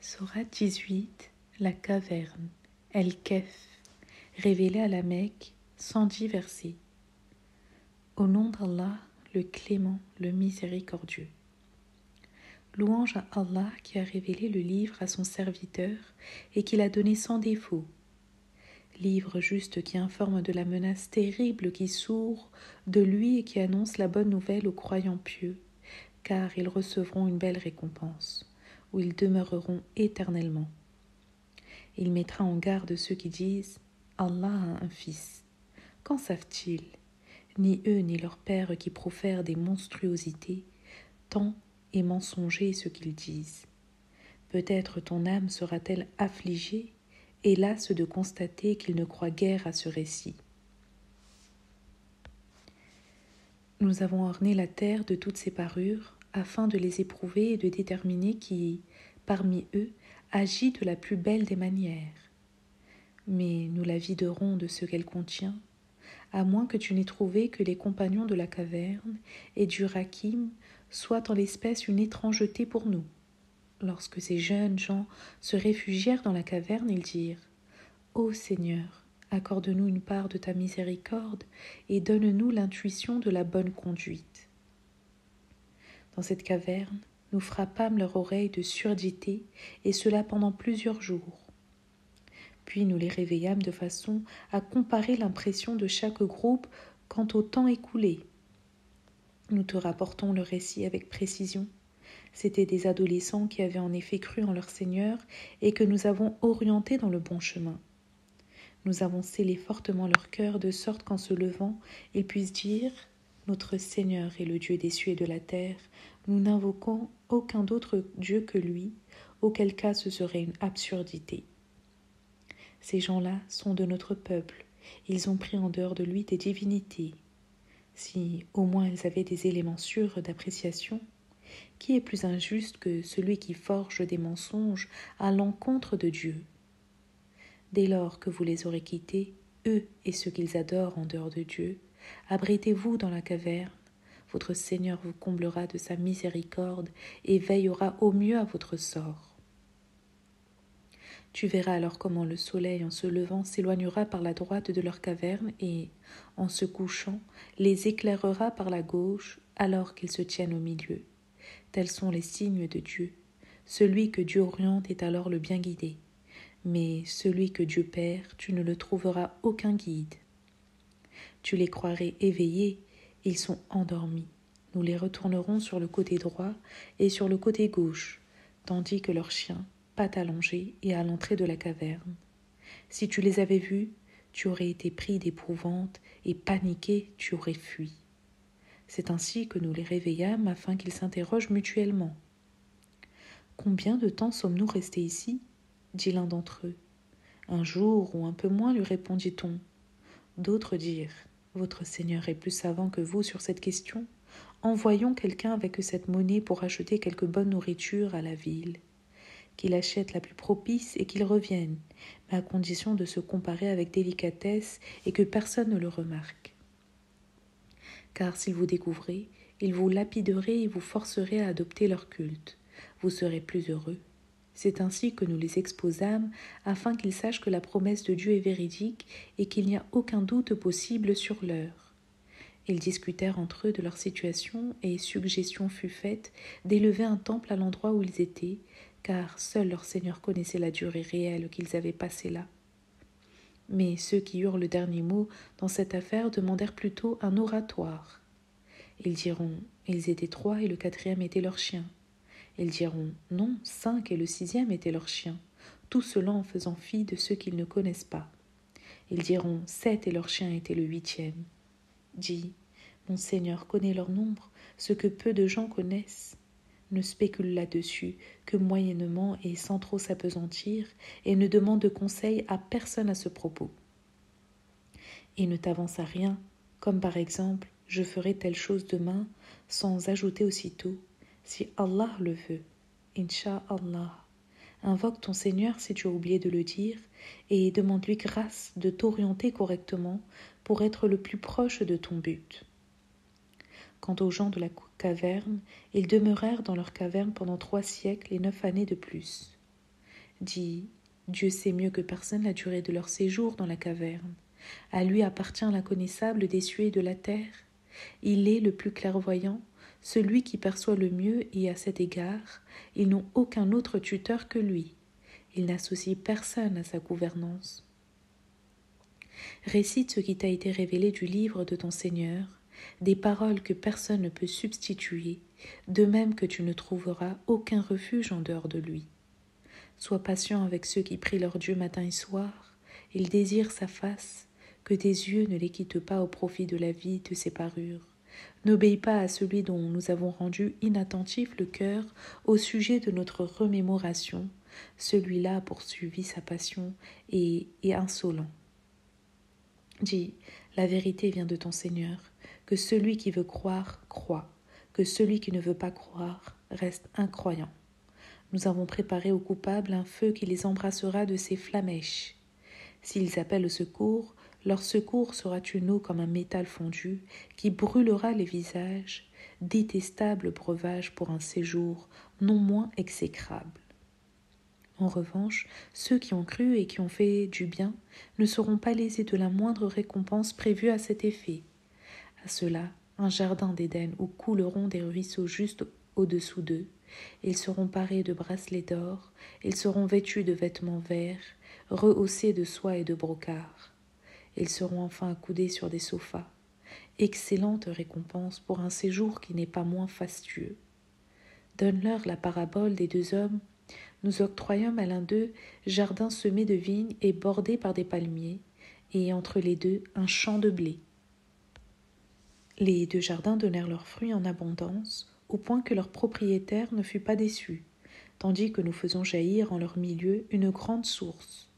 Sourate 18, la caverne, El-Kef, révélée à la Mecque, 110 versets. Au nom d'Allah, le clément, le miséricordieux. Louange à Allah qui a révélé le livre à son serviteur et qui l'a donné sans défaut. Livre juste qui informe de la menace terrible qui sourd de lui et qui annonce la bonne nouvelle aux croyants pieux, car ils recevront une belle récompense, où ils demeureront éternellement. Il mettra en garde ceux qui disent « Allah a un fils ». Qu'en savent-ils? Ni eux ni leur père qui profèrent des monstruosités, tant est mensonger ce qu'ils disent. Peut-être ton âme sera-t-elle affligée, hélas de constater qu'ils ne croient guère à ce récit. Nous avons orné la terre de toutes ses parures, afin de les éprouver et de déterminer qui, parmi eux, agit de la plus belle des manières. Mais nous la viderons de ce qu'elle contient, à moins que tu n'aies trouvé que les compagnons de la caverne et du Rakim soient en l'espèce une étrangeté pour nous. Lorsque ces jeunes gens se réfugièrent dans la caverne, ils dirent « Ô Seigneur, accorde-nous une part de ta miséricorde et donne-nous l'intuition de la bonne conduite. » Dans cette caverne, nous frappâmes leur oreille de surdité, et cela pendant plusieurs jours. Puis nous les réveillâmes de façon à comparer l'impression de chaque groupe quant au temps écoulé. Nous te rapportons le récit avec précision. C'étaient des adolescents qui avaient en effet cru en leur Seigneur et que nous avons orientés dans le bon chemin. Nous avons scellé fortement leur cœur de sorte qu'en se levant, ils puissent dire « Notre Seigneur est le Dieu des cieux et de la terre, nous n'invoquons aucun autre Dieu que lui, auquel cas ce serait une absurdité. » Ces gens-là sont de notre peuple, ils ont pris en dehors de lui des divinités. Si au moins ils avaient des éléments sûrs d'appréciation, qui est plus injuste que celui qui forge des mensonges à l'encontre de Dieu? Dès lors que vous les aurez quittés, eux et ceux qu'ils adorent en dehors de Dieu, abritez-vous dans la caverne, votre Seigneur vous comblera de sa miséricorde et veillera au mieux à votre sort. Tu verras alors comment le soleil en se levant s'éloignera par la droite de leur caverne et, en se couchant, les éclairera par la gauche alors qu'ils se tiennent au milieu. Tels sont les signes de Dieu. Celui que Dieu oriente est alors le bien guidé. Mais celui que Dieu perd, tu ne le trouveras aucun guide. Tu les croirais éveillés, ils sont endormis. Nous les retournerons sur le côté droit et sur le côté gauche, tandis que leurs chiens, pattes allongées et à l'entrée de la caverne. Si tu les avais vus, tu aurais été pris d'épouvante et paniqué, tu aurais fui. C'est ainsi que nous les réveillâmes afin qu'ils s'interrogent mutuellement. « Combien de temps sommes-nous restés ici ?» dit l'un d'entre eux. « Un jour ou un peu moins, lui répondit-on. » D'autres dirent « Votre Seigneur est plus savant que vous sur cette question. Envoyons quelqu'un avec cette monnaie pour acheter quelque bonne nourriture à la ville. Qu'il achète la plus propice et qu'il revienne, mais à condition de se comparer avec délicatesse et que personne ne le remarque. Car s'il vous découvrait, il vous lapiderait et vous forcerait à adopter leur culte. Vous serez plus heureux. C'est ainsi que nous les exposâmes, afin qu'ils sachent que la promesse de Dieu est véridique et qu'il n'y a aucun doute possible sur l'heure. Ils discutèrent entre eux de leur situation et suggestion fut faite d'élever un temple à l'endroit où ils étaient, car seul leur Seigneur connaissait la durée réelle qu'ils avaient passée là. Mais ceux qui eurent le dernier mot dans cette affaire demandèrent plutôt un oratoire. Ils diront « Ils étaient 3 et le 4e était leur chien ». Ils diront « Non, 5 et le 6e était leur chien », tout cela en faisant fi de ceux qu'ils ne connaissent pas. Ils diront « 7 et leur chien était le 8e ». Dis, mon Seigneur connaît leur nombre, ce que peu de gens connaissent. Ne spécule là-dessus que moyennement et sans trop s'apesantir, et ne demande de conseil à personne à ce propos. Et ne t'avance à rien, comme par exemple « Je ferai telle chose demain », sans ajouter aussitôt « Si Allah le veut, Inch'Allah ». Invoque ton Seigneur si tu as oublié de le dire, et demande-lui grâce de t'orienter correctement pour être le plus proche de ton but. Quant aux gens de la caverne, ils demeurèrent dans leur caverne pendant 3 siècles et 9 années de plus. dit « Dieu sait mieux que personne la durée de leur séjour dans la caverne. À lui appartient l'inconnaissable des cieux et de la terre. Il est le plus clairvoyant, celui qui perçoit le mieux et à cet égard, ils n'ont aucun autre tuteur que lui. Il n'associe personne à sa gouvernance. Récite ce qui t'a été révélé du livre de ton Seigneur, des paroles que personne ne peut substituer, de même que tu ne trouveras aucun refuge en dehors de lui. Sois patient avec ceux qui prient leur Dieu matin et soir, ils désirent sa face, que tes yeux ne les quittent pas au profit de la vie de ses parures. N'obéis pas à celui dont nous avons rendu inattentif le cœur au sujet de notre remémoration, celui-là poursuivit sa passion et est insolent. Dis, la vérité vient de ton Seigneur, que celui qui veut croire, croit, que celui qui ne veut pas croire reste incroyant. Nous avons préparé aux coupables un feu qui les embrassera de ses flammèches. S'ils appellent au secours, leur secours sera une eau comme un métal fondu qui brûlera les visages, détestable breuvage pour un séjour non moins exécrable. En revanche, ceux qui ont cru et qui ont fait du bien ne seront pas lésés de la moindre récompense prévue à cet effet. À cela, un jardin d'Éden où couleront des ruisseaux juste au-dessous d'eux. Ils seront parés de bracelets d'or, ils seront vêtus de vêtements verts, rehaussés de soie et de brocart. Ils seront enfin accoudés sur des sofas. Excellente récompense pour un séjour qui n'est pas moins fastueux. Donne-leur la parabole des deux hommes. Nous octroyâmes à l'un d'eux jardin semé de vignes et bordé par des palmiers, et entre les deux un champ de blé. Les deux jardins donnèrent leurs fruits en abondance, au point que leur propriétaire ne fut pas déçu, tandis que nous faisons jaillir en leur milieu une grande source.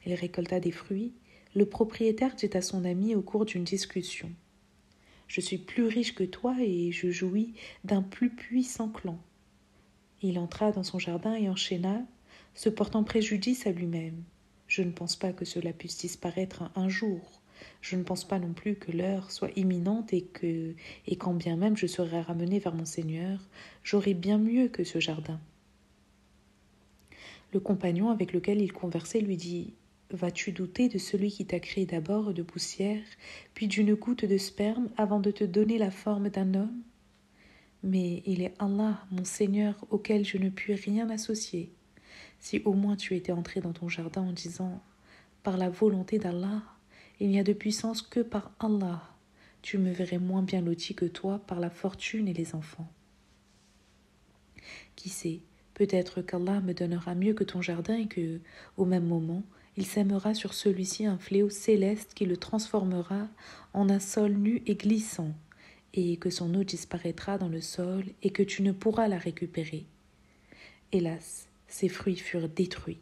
Il récolta des fruits. Le propriétaire dit à son ami au cours d'une discussion : « Je suis plus riche que toi et je jouis d'un plus puissant clan. » Il entra dans son jardin et enchaîna, se portant préjudice à lui-même. Je ne pense pas que cela puisse disparaître un jour. Je ne pense pas non plus que l'heure soit imminente et quand bien même je serais ramené vers mon Seigneur, j'aurais bien mieux que ce jardin. Le compagnon avec lequel il conversait lui dit : « Vas-tu douter de celui qui t'a créé d'abord de poussière, puis d'une goutte de sperme avant de te donner la forme d'un homme ? Mais il est Allah, mon Seigneur, auquel je ne puis rien associer. Si au moins tu étais entré dans ton jardin en disant : par la volonté d'Allah, il n'y a de puissance que par Allah, tu me verrais moins bien loti que toi par la fortune et les enfants. Qui sait, peut-être qu'Allah me donnera mieux que ton jardin et que, au même moment, il sèmera sur celui-ci un fléau céleste qui le transformera en un sol nu et glissant, et que son eau disparaîtra dans le sol et que tu ne pourras la récupérer. Hélas, ses fruits furent détruits,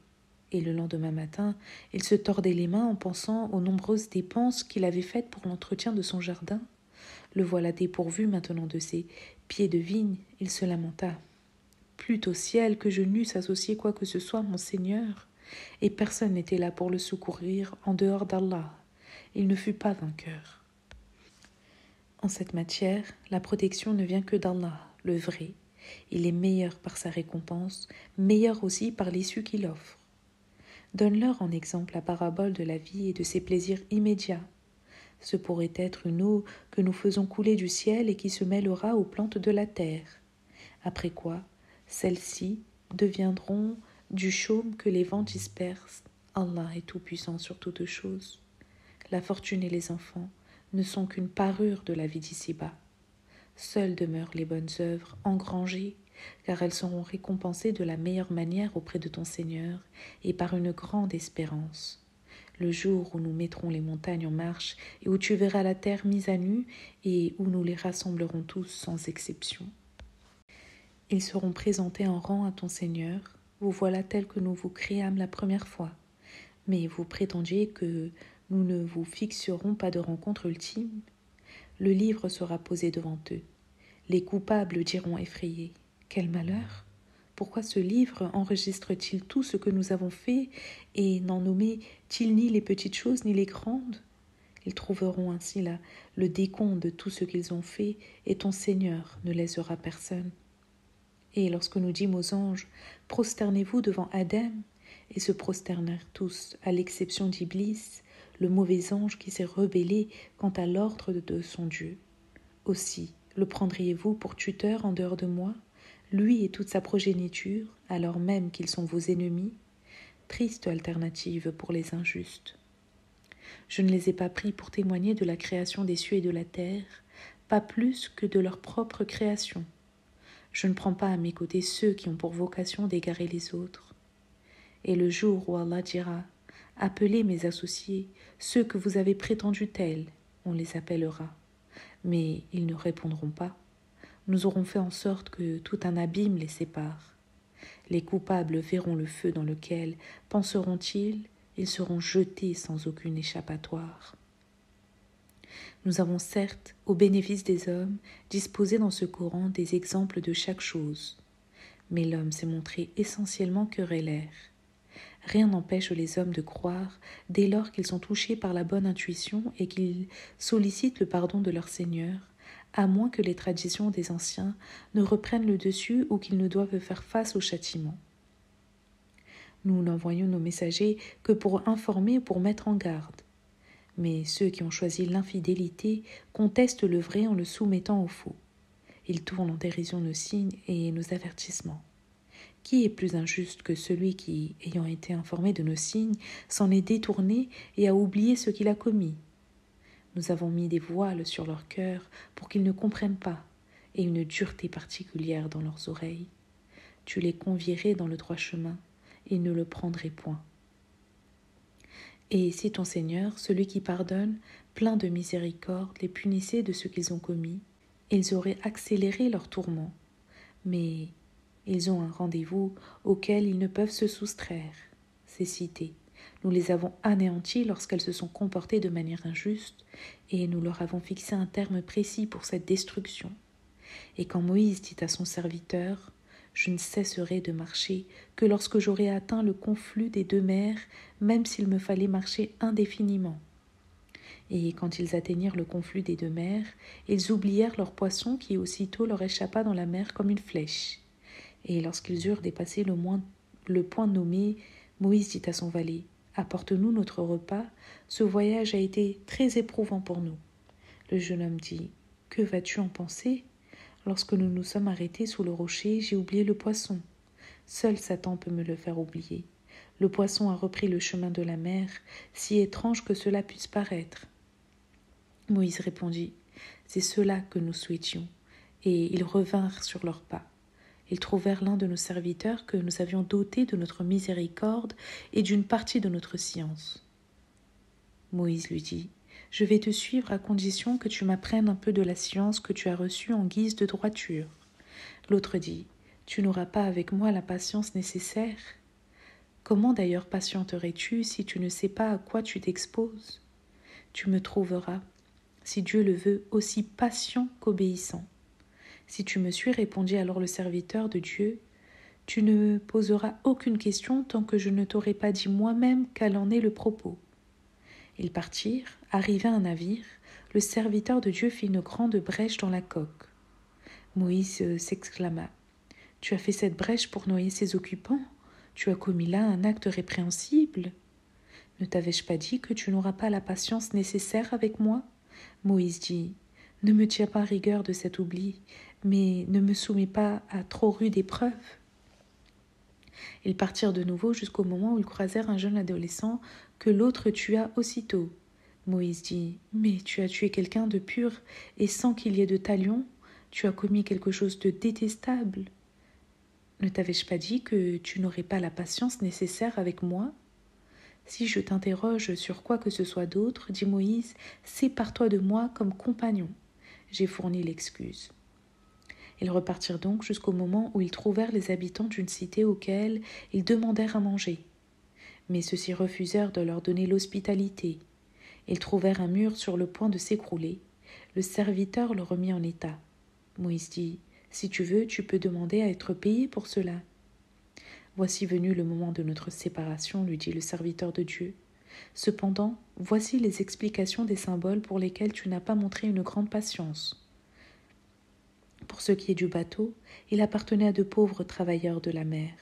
et le lendemain matin, il se tordait les mains en pensant aux nombreuses dépenses qu'il avait faites pour l'entretien de son jardin. Le voilà dépourvu maintenant de ses pieds de vigne, il se lamenta. Plût au ciel que je n'eusse associé quoi que ce soit à mon Seigneur, et personne n'était là pour le secourir en dehors d'Allah. Il ne fut pas vainqueur. En cette matière, la protection ne vient que d'Allah, le vrai. Il est meilleur par sa récompense, meilleur aussi par l'issue qu'il offre. Donne-leur en exemple la parabole de la vie et de ses plaisirs immédiats. Ce pourrait être une eau que nous faisons couler du ciel et qui se mêlera aux plantes de la terre. Après quoi, celles-ci deviendront du chaume que les vents dispersent. Allah est tout-puissant sur toutes choses. La fortune et les enfants ne sont qu'une parure de la vie d'ici-bas. Seules demeurent les bonnes œuvres engrangées, car elles seront récompensées de la meilleure manière auprès de ton Seigneur et par une grande espérance. Le jour où nous mettrons les montagnes en marche et où tu verras la terre mise à nu et où nous les rassemblerons tous sans exception. Ils seront présentés en rang à ton Seigneur. Vous voilà tels que nous vous créâmes la première fois. Mais vous prétendiez que nous ne vous fixerons pas de rencontre ultime. Le livre sera posé devant eux. Les coupables diront effrayés : quel malheur ! Pourquoi ce livre enregistre-t-il tout ce que nous avons fait et n'en nomme-t-il ni les petites choses ni les grandes ? Ils trouveront ainsi là le décompte de tout ce qu'ils ont fait et ton Seigneur ne lésera personne. Et lorsque nous dîmes aux anges : prosternez-vous devant Adem, et se prosternèrent tous, à l'exception d'Iblis, le mauvais ange qui s'est rebellé quant à l'ordre de son Dieu. Aussi, le prendriez-vous pour tuteur en dehors de moi, lui et toute sa progéniture, alors même qu'ils sont vos ennemis? Triste alternative pour les injustes. Je ne les ai pas pris pour témoigner de la création des cieux et de la terre, pas plus que de leur propre création. Je ne prends pas à mes côtés ceux qui ont pour vocation d'égarer les autres. Et le jour où Allah dira « Appelez mes associés, ceux que vous avez prétendus tels », on les appellera. Mais ils ne répondront pas. Nous aurons fait en sorte que tout un abîme les sépare. Les coupables verront le feu dans lequel, penseront-ils, ils seront jetés sans aucune échappatoire. Nous avons certes, au bénéfice des hommes, disposé dans ce Coran des exemples de chaque chose. Mais l'homme s'est montré essentiellement querellaire. Rien n'empêche les hommes de croire dès lors qu'ils sont touchés par la bonne intuition et qu'ils sollicitent le pardon de leur Seigneur, à moins que les traditions des anciens ne reprennent le dessus ou qu'ils ne doivent faire face au châtiment. Nous n'envoyons nos messagers que pour informer ou pour mettre en garde. Mais ceux qui ont choisi l'infidélité contestent le vrai en le soumettant au faux. Ils tournent en dérision nos signes et nos avertissements. Qui est plus injuste que celui qui, ayant été informé de nos signes, s'en est détourné et a oublié ce qu'il a commis? Nous avons mis des voiles sur leur cœur pour qu'ils ne comprennent pas, et une dureté particulière dans leurs oreilles. Tu les convierais dans le droit chemin, et ne le prendraient point. Et si ton Seigneur, celui qui pardonne, plein de miséricorde, les punissait de ce qu'ils ont commis, ils auraient accéléré leur tourment. Mais ils ont un rendez-vous auquel ils ne peuvent se soustraire. Ces cités, nous les avons anéanties lorsqu'elles se sont comportées de manière injuste, et nous leur avons fixé un terme précis pour cette destruction. Et quand Moïse dit à son serviteur « Je ne cesserai de marcher que lorsque j'aurai atteint le conflux des deux mers, même s'il me fallait marcher indéfiniment. » Et quand ils atteignirent le conflux des deux mers, ils oublièrent leur poisson qui aussitôt leur échappa dans la mer comme une flèche. Et lorsqu'ils eurent dépassé le point nommé, Moïse dit à son valet « Apporte-nous notre repas, ce voyage a été très éprouvant pour nous. » Le jeune homme dit « Que vas-tu en penser ? Lorsque nous nous sommes arrêtés sous le rocher, j'ai oublié le poisson. Seul Satan peut me le faire oublier. Le poisson a repris le chemin de la mer, si étrange que cela puisse paraître. » Moïse répondit « C'est cela que nous souhaitions. » Et ils revinrent sur leurs pas. Ils trouvèrent l'un de nos serviteurs que nous avions doté de notre miséricorde et d'une partie de notre science. Moïse lui dit « Je vais te suivre à condition que tu m'apprennes un peu de la science que tu as reçue en guise de droiture. » L'autre dit « Tu n'auras pas avec moi la patience nécessaire. Comment d'ailleurs patienterais-tu si tu ne sais pas à quoi tu t'exposes? Tu me trouveras, si Dieu le veut, aussi patient qu'obéissant. Si tu me suis, répondit alors le serviteur de Dieu, tu ne me poseras aucune question tant que je ne t'aurai pas dit moi-même quel en est le propos. » Ils partirent, arrivé à un navire, le serviteur de Dieu fit une grande brèche dans la coque. Moïse s'exclama « Tu as fait cette brèche pour noyer ses occupants? Tu as commis là un acte répréhensible. Ne t'avais-je pas dit que tu n'auras pas la patience nécessaire avec moi ?» Moïse dit « Ne me tiens pas rigueur de cet oubli, mais ne me soumets pas à trop rude épreuve. » Ils partirent de nouveau jusqu'au moment où ils croisèrent un jeune adolescent que l'autre tua aussitôt. Moïse dit « Mais tu as tué quelqu'un de pur, et sans qu'il y ait de talion, tu as commis quelque chose de détestable. Ne t'avais-je pas dit que tu n'aurais pas la patience nécessaire avec moi ? Si je t'interroge sur quoi que ce soit d'autre, dit Moïse, sépare-toi de moi comme compagnon. » J'ai fourni l'excuse. Ils repartirent donc jusqu'au moment où ils trouvèrent les habitants d'une cité auxquels ils demandèrent à manger. Mais ceux-ci refusèrent de leur donner l'hospitalité. Ils trouvèrent un mur sur le point de s'écrouler. Le serviteur le remit en état. Moïse dit « Si tu veux, tu peux demander à être payé pour cela. » « Voici venu le moment de notre séparation, lui dit le serviteur de Dieu. Cependant, voici les explications des symboles pour lesquels tu n'as pas montré une grande patience. Pour ce qui est du bateau, il appartenait à de pauvres travailleurs de la mer.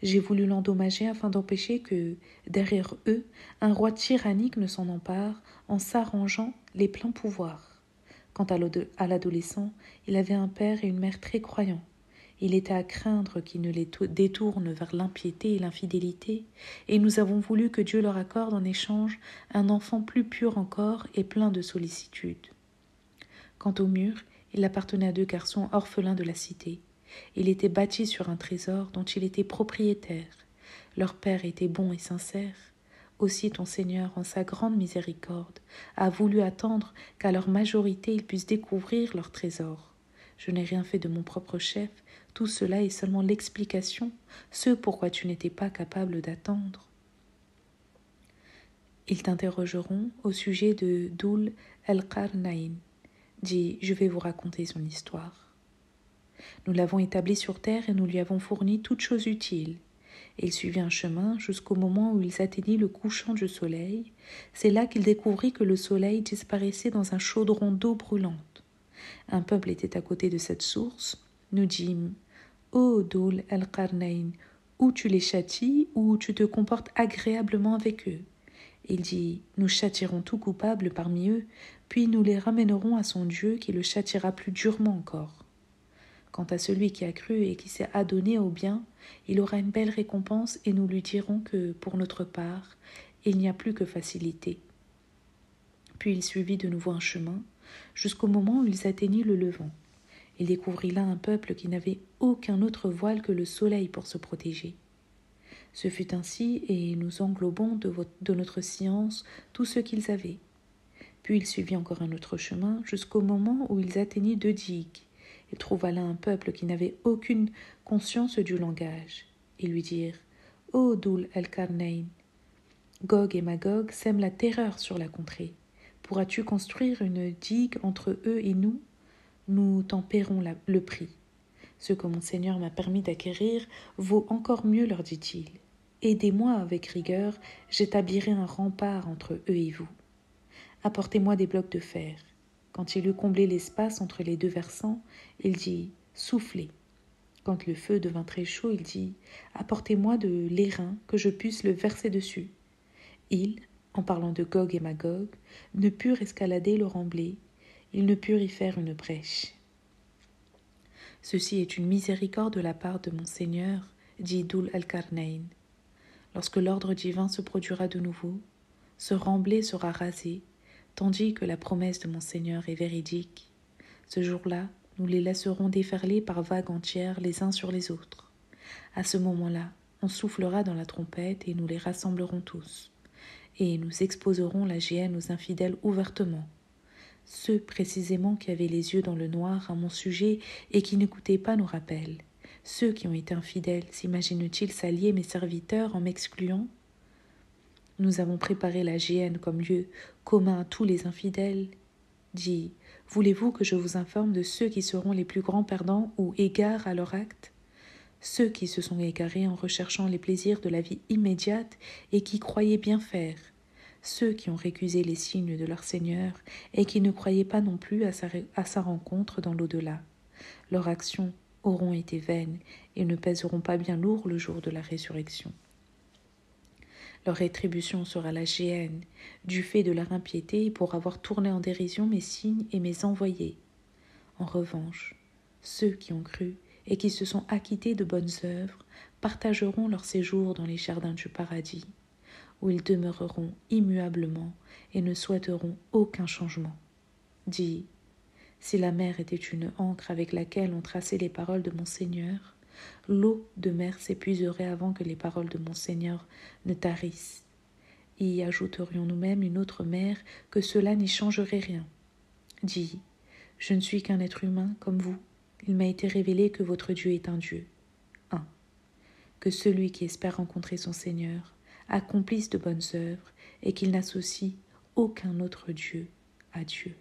J'ai voulu l'endommager afin d'empêcher que, derrière eux, un roi tyrannique ne s'en empare en s'arrangeant les pleins pouvoirs. Quant à l'adolescent, il avait un père et une mère très croyants. Il était à craindre qu'ils ne les détournent vers l'impiété et l'infidélité, et nous avons voulu que Dieu leur accorde en échange un enfant plus pur encore et plein de sollicitude. Quant au mur, il appartenait à 2 garçons orphelins de la cité. Il était bâti sur un trésor dont il était propriétaire. Leur père était bon et sincère. Aussi ton Seigneur, en sa grande miséricorde, a voulu attendre qu'à leur majorité ils puissent découvrir leur trésor. Je n'ai rien fait de mon propre chef, tout cela est seulement l'explication, ce pourquoi tu n'étais pas capable d'attendre. Ils t'interrogeront au sujet de Dhul el-Qarnayn. Dis, je vais vous raconter son histoire. Nous l'avons établi sur terre et nous lui avons fourni toutes choses utiles. Il suivit un chemin jusqu'au moment où ils atteignirent le couchant du soleil. C'est là qu'il découvrit que le soleil disparaissait dans un chaudron d'eau brûlante. Un peuple était à côté de cette source. Nous dîmes, « Ô Dhul el-Qarnayn, ou tu les châties, ou tu te comportes agréablement avec eux. » Il dit, « Nous châtierons tout coupable parmi eux, puis nous les ramènerons à son Dieu qui le châtiera plus durement encore. Quant à celui qui a cru et qui s'est adonné au bien, il aura une belle récompense et nous lui dirons que, pour notre part, il n'y a plus que facilité. » Puis il suivit de nouveau un chemin, jusqu'au moment où ils atteignirent le levant. Il découvrit là un peuple qui n'avait aucun autre voile que le soleil pour se protéger. Ce fut ainsi, et nous englobons de notre science tout ce qu'ils avaient. Puis il suivit encore un autre chemin, jusqu'au moment où ils atteignirent 2 digues. Il trouva là un peuple qui n'avait aucune conscience du langage. Ils lui dirent, « Ô Dhul el-Qarnayn, Gog et Magog sèment la terreur sur la contrée. Pourras-tu construire une digue entre eux et nous ? Nous t'en paierons le prix. Ce que mon Seigneur m'a permis d'acquérir vaut encore mieux, leur dit-il. Aidez-moi avec rigueur, j'établirai un rempart entre eux et vous. Apportez-moi des blocs de fer. » Quand il eut comblé l'espace entre les 2 versants, il dit « Soufflez ». Quand le feu devint très chaud, il dit « Apportez-moi de l'airain que je puisse le verser dessus. » Ils, en parlant de Gog et Magog, ne purent escalader le remblai, ils ne purent y faire une brèche. « Ceci est une miséricorde de la part de mon Seigneur, dit Dhul el-Qarnayn. Lorsque l'ordre divin se produira de nouveau, ce remblai sera rasé, tandis que la promesse de mon Seigneur est véridique. Ce jour-là, nous les laisserons déferler par vagues entières les uns sur les autres. À ce moment-là, on soufflera dans la trompette et nous les rassemblerons tous. Et nous exposerons la géhenne aux infidèles ouvertement. Ceux précisément qui avaient les yeux dans le noir à mon sujet et qui n'écoutaient pas nos rappels. Ceux qui ont été infidèles s'imaginent-ils s'allier mes serviteurs en m'excluant ? Nous avons préparé la géhenne comme lieu commun à tous les infidèles. Dis, voulez-vous que je vous informe de ceux qui seront les plus grands perdants ou égards à leur acte ? Ceux qui se sont égarés en recherchant les plaisirs de la vie immédiate et qui croyaient bien faire. Ceux qui ont récusé les signes de leur Seigneur et qui ne croyaient pas non plus à sa rencontre dans l'au-delà. Leurs actions auront été vaines et ne pèseront pas bien lourd le jour de la résurrection. Leur rétribution sera la géhenne, du fait de leur impiété pour avoir tourné en dérision mes signes et mes envoyés. En revanche, ceux qui ont cru et qui se sont acquittés de bonnes œuvres partageront leur séjour dans les jardins du paradis, où ils demeureront immuablement et ne souhaiteront aucun changement. Dis, si la mer était une ancre avec laquelle on traçait les paroles de mon Seigneur, l'eau de mer s'épuiserait avant que les paroles de mon Seigneur ne tarissent. Y ajouterions-nous même une autre mer, que cela n'y changerait rien. Dis, je ne suis qu'un être humain comme vous. Il m'a été révélé que votre Dieu est un Dieu. 1. Que celui qui espère rencontrer son Seigneur accomplisse de bonnes œuvres et qu'il n'associe aucun autre Dieu à Dieu.